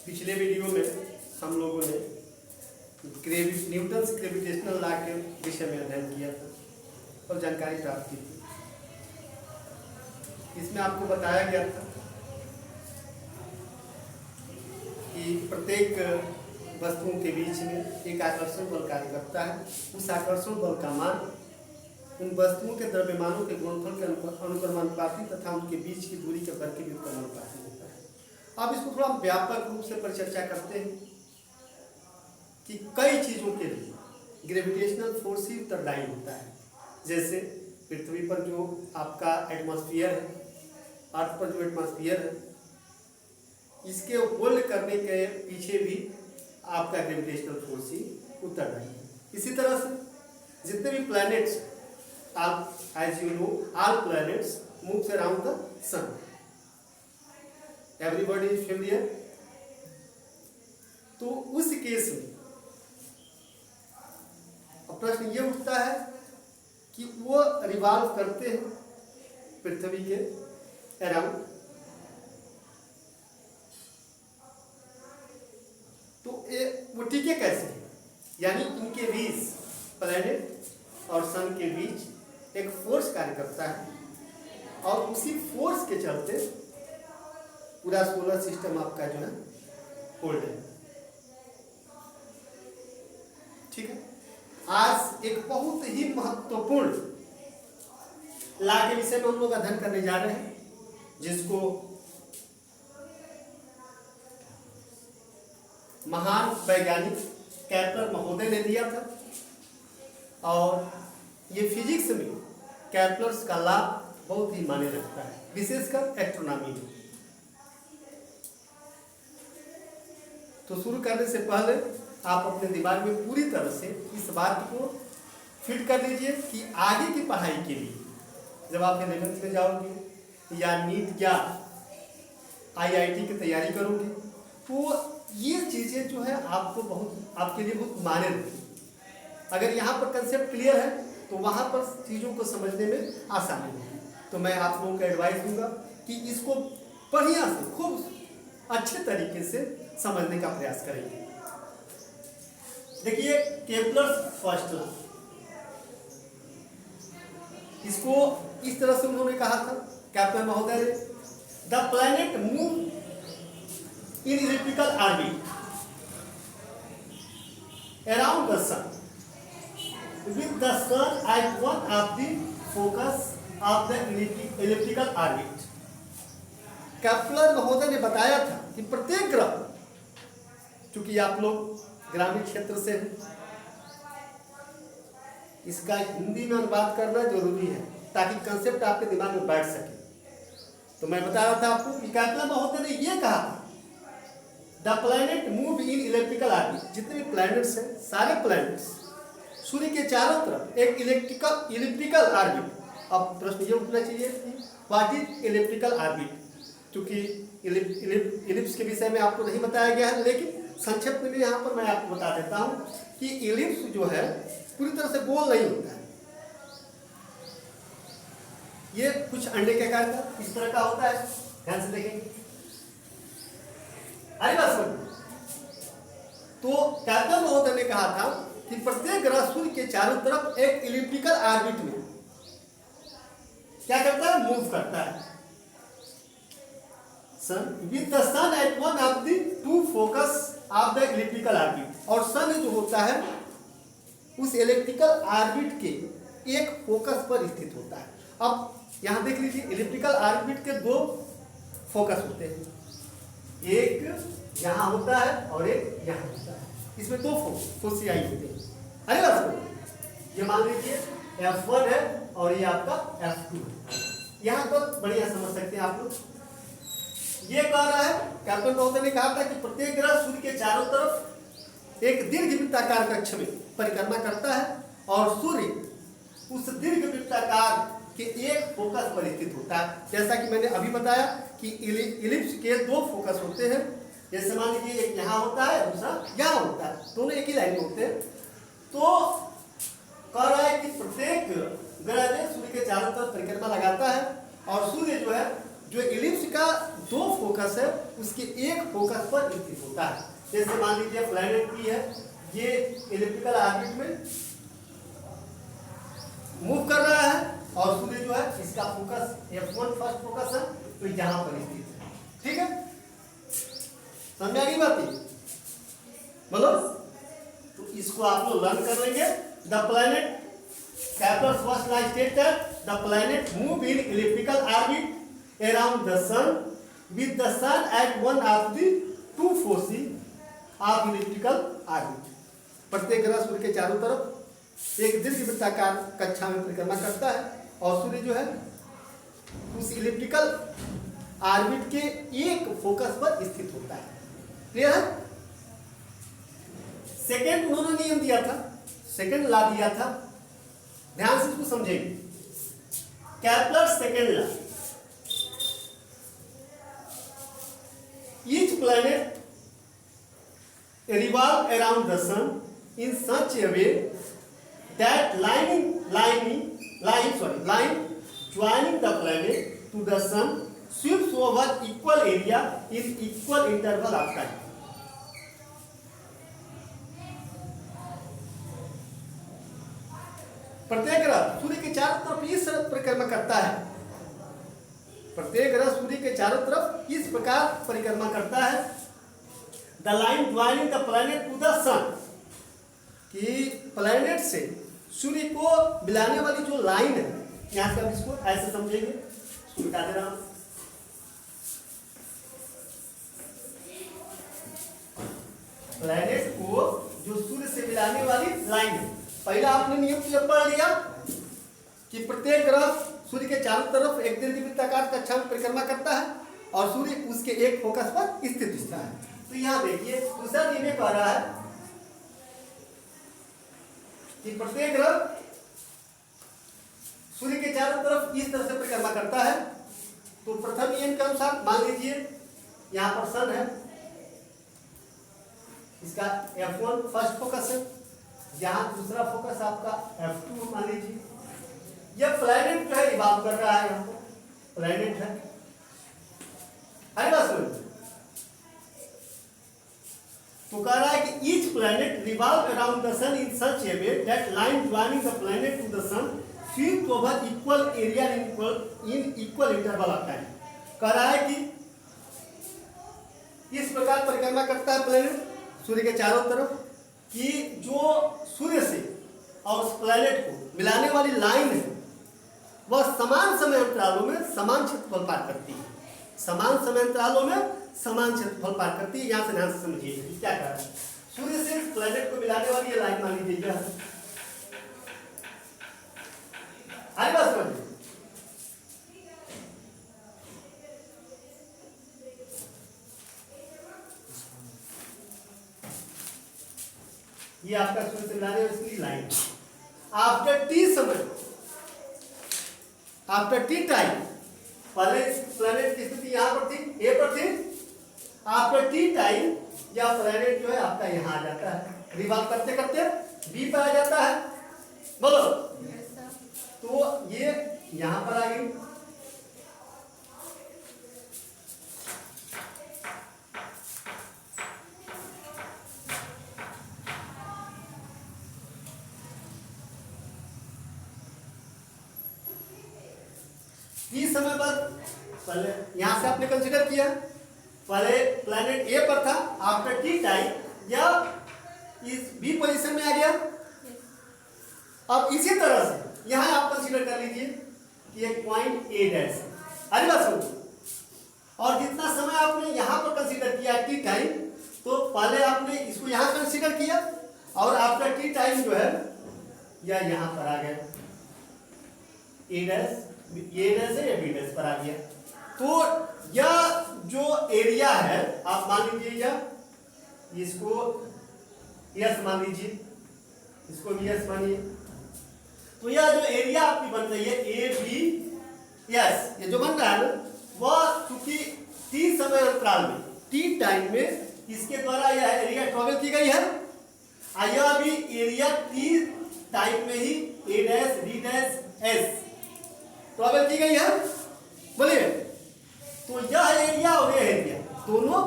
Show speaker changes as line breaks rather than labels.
पिछले वीडियो में हम लोगों ने न्यूटन्स ग्रेविटेशनल लॉ के विषय में अध्ययन किया था और जानकारी प्राप्त की थी। इसमें आपको बताया गया था कि प्रत्येक वस्तुओं के बीच में एक आकर्षण बल कार्य करता है। उस आकर्षण बल का मान उन वस्तुओं के द्रव्यमानों के गुणनफल के अनुक्रमानुपाती तथा उनके बीच की दूरी के वर्ग के व्युत्क्रमानुपाती होता है। अब इसको थोड़ा व्यापक रूप से परिचर्चा करते हैं कि कई चीज़ों के लिए ग्रेविटेशनल फोर्स ही उत्तरदायी होता है। जैसे पृथ्वी पर जो आपका एटमॉस्फेयर है, अर्थ पर जो एटमॉस्फेयर है, इसके होल्ड करने के पीछे भी आपका ग्रेविटेशनल फोर्स ही उत्तरदायी है। इसी तरह से जितने भी प्लैनेट्स, आप as you know all planets moves around the sun, everybody is familiar. तो उस केस में प्रश्न ये उठता है कि वो रिवॉल्व करते हैं पृथ्वी के अराउंड, तो वो टिके कैसे? यानी इनके बीच, प्लैनेट और सन के बीच एक फोर्स कार्य करता है और उसी फोर्स के चलते पूरा सोलर सिस्टम आपका जो है होल्ड है। ठीक है। आज एक बहुत ही महत्वपूर्ण लॉ के विषय में हम लोग अध्ययन करने जा रहे हैं, जिसको महान वैज्ञानिक केपलर महोदय ने दिया था। और ये फिजिक्स में केपलर्स का लॉ बहुत ही मायने रखता है, विशेषकर एस्ट्रोनॉमी में। तो शुरू करने से पहले आप अपने दिमाग में पूरी तरह से इस बात को फिट कर लीजिए कि आगे की पढ़ाई के लिए जब आप 11th में जाओगे या नीट या IIT की तैयारी करोगे, तो ये चीज़ें जो है आपको बहुत, आपके लिए बहुत मायने रखती। अगर यहाँ पर कंसेप्ट क्लियर है तो वहाँ पर चीज़ों को समझने में आसानी होगी। तो मैं आप लोगों को एडवाइस दूंगा कि इसको बढ़िया से, खूब अच्छे तरीके से समझने का प्रयास करेंगे। देखिए केपलर्स फर्स्ट लॉ, इसको इस तरह से उन्होंने कहा था केपलर महोदय ने, the planet move in elliptical orbit around the sun with the sun at one of the focus of the elliptical orbit। Kepler महोदय ने बताया था कि प्रत्येक ग्रह, चूंकि आप लोग ग्रामीण क्षेत्र से हैं, इसका हिंदी में अनुवाद करना जरूरी है ताकि कंसेप्ट आपके दिमाग में बैठ सके। तो मैं बता रहा था आपको कि केपलर महोदय ने यह कहा था, the planet move in elliptical orbit. जितने भी प्लैनेट्स हैं, सारे प्लैनेट्स सूर्य के चारों तरफ एक इलिप्टिकल ऑर्बिट। अब प्रश्न ये उठना चाहिए कि व्हाट इज इलिप्टिकल ऑर्बिट। क्योंकि इलिप्स के विषय में आपको नहीं बताया गया है, लेकिन संक्षिप्त में यहाँ पर मैं आपको बता देता हूँ कि इलिप्स जो है पूरी तरह से गोल नहीं होता है। ये कुछ अंडे के आकार का इस तरह का होता है, ध्यान से देखेंगे। अरे बात समझ। तो केपलर महोदय ने कहा था कि प्रत्येक ग्रह सूर्य के चारों तरफ एक इलिप्टिकल ऑर्बिट में क्या करता है? मूव करता है। Sun with the sun at one of the two focus of the elliptical orbit. और सन जो होता है उस इलिप्टिकल ऑर्बिट के एक फोकस पर स्थित होता है। अब यहां देख लीजिए, इलिप्टिकल ऑर्बिट के दो फोकस होते हैं, एक यहां होता है और एक यहां होता है। इसमें दो फोसियाई होते हैं। अरे बस ये मान लीजिए F1 है और ये आपका F2 है। यहाँ पर बढ़िया समझ सकते हैं आप लोग। ये कह रहा है, केपलर महोदय ने कहा था कि प्रत्येक ग्रह सूर्य के चारों तरफ एक दीर्घवृत्ताकार कक्ष में परिक्रमा करता है और सूर्य उस दीर्घवृत्ताकार के एक फोकस पर स्थित होता है। जैसा कि मैंने अभी बताया कि इलिप्स के दो फोकस होते हैं। जैसे मान लीजिए एक यहाँ होता है, दूसरा यहाँ होता है, दोनों एक ही लाइन में होते हैं। तो कह रहा है कि प्रत्येक ग्रह सूर्य के चारों तरफ परिक्रमा लगाता है और सूर्य जो है, जो इलिप्स का दो फोकस है उसके एक फोकस पर स्थित होता है। जैसे मान लीजिए प्लैनेट पी है, ये इलिप्टिकल ऑर्बिट में मूव कर रहा है और सूर्य जो है इसका फोकस F1 फर्स्ट फोकस है, तो यहाँ पर स्थित है। ठीक है, समझ आ गई बात ये? बोलो। तो इसको आप लोग लर्न कर लेंगे। The planet Kepler's first law states that the planet move in elliptical orbit around the sun with the sun at one of the two foci of elliptical orbit। प्रत्येक ग्रह सूर्य के चारों तरफ एक दीर्घवृत्ताकार कक्षा में परिक्रमा करता है और सूर्य जो है उस इलिप्टिकल ऑर्बिट के एक फोकस पर स्थित होता है। क्लियर है? सेकेंड उन्होंने नियम दिया था, सेकेंड लॉ दिया था, ध्यान से इसको समझेंगे। Kepler's second law, each planet revolve around the sun in such a way that line joining the planet to the sun sweeps over equal area in equal interval of time। प्रत्येक ग्रह सूर्य के चारों तरफ इस परिक्रमा करता है, प्रत्येक ग्रह सूर्य के चारों तरफ इस प्रकार परिक्रमा करता है। The line joining the planet to the sun, कि प्लैनेट से सूर्य को मिलाने वाली जो लाइन है, यहां से आप इसको ऐसे समझेंगे, मिटा दे रहा हूं। प्लैनेट को जो सूर्य से मिलाने वाली लाइन है, पहला आपने नियम जब पढ़ लिया कि प्रत्येक ग्रह सूर्य के चारों तरफ एक दीर्घवृत्ताकार कक्षा में परिक्रमा करता है और सूर्य उसके एक फोकस पर स्थित होता है। तो यहाँ देखिए दूसरा नियम कह रहा है कि प्रत्येक ग्रह सूर्य के चारों तरफ इस तरह से परिक्रमा करता है। तो प्रथम नियम के अनुसार मान लीजिए यहाँ पर सन है, इसका F1 फर्स्ट फोकस है, यहाँ दूसरा फोकस आपका F2 मान लीजिए। यह प्लैनेट जो है रिवॉल्व कर रहा है, यहाँ पर प्लैनेट है, अरे बस तो कह रहा है कि each planet revolve around the sun in such a way that line joining the planet to the sun sweep over equal area in equal interval of time. कह रहा है कि इस प्रकार परिक्रमा करता है प्लैनेट सूर्य के चारों तरफ कि जो सूर्य से और उस प्लैनेट को मिलाने वाली लाइन है वह समान समय अंतरालों में समान क्षेत्रफल पार करती है, समान समय अंतरालों में समान क्षेत्रफल पार करती है। यहाँ से ध्यान से समझिए क्या कह रहा है। सूर्य से प्लैनेट को मिलाने वाली ये लाइन मान लीजिए, आगे बात समझिए। ये आपका सूर्य से मिलाने वाली लाइन आफ्टर टी समय, आफ्टर टी टाइम, पहले प्लैनेट की स्थिति यहाँ पर थी, ए पर थी, आफ्टर टी टाइम या प्लैनेट जो है आपका यहाँ आ जाता है, रिवॉल्व करते करते बी पर आ जाता है। बोलो तो ये यहाँ पर आ गई, इस समय पर पहले यहां से आपने कंसीडर किया, पहले प्लैनेट ए पर था, आफ्टर टी टाइम या इस बी पोजीशन में आ गया। अब इसी तरह से यहां आप कंसीडर कर लीजिए कि एक पॉइंट ए डैश, अरे बस हो, और जितना समय आपने यहां पर कंसीडर किया टी टाइम, तो पहले आपने इसको यहां कंसीडर किया और आफ्टर टी टाइम जो है या यहां पर आ गया ए डैश, ये डैश है या बी डैश पर आ गया। तो यह जो एरिया है आप मान लीजिए, या इसको यस मान लीजिए, इसको भी यस मानिए। तो यह जो एरिया आपकी बन रही है ए बी यस, ये जो बन रहा है ना, वह चूंकि टी समय अंतराल में, टी टाइम में इसके द्वारा यह एरिया ट्रेवल की गई है, यह भी एरिया टी टाइम में ही A dash D dash S travel की गई है। बोलिए तो यह एरिया और यह एरिया दोनों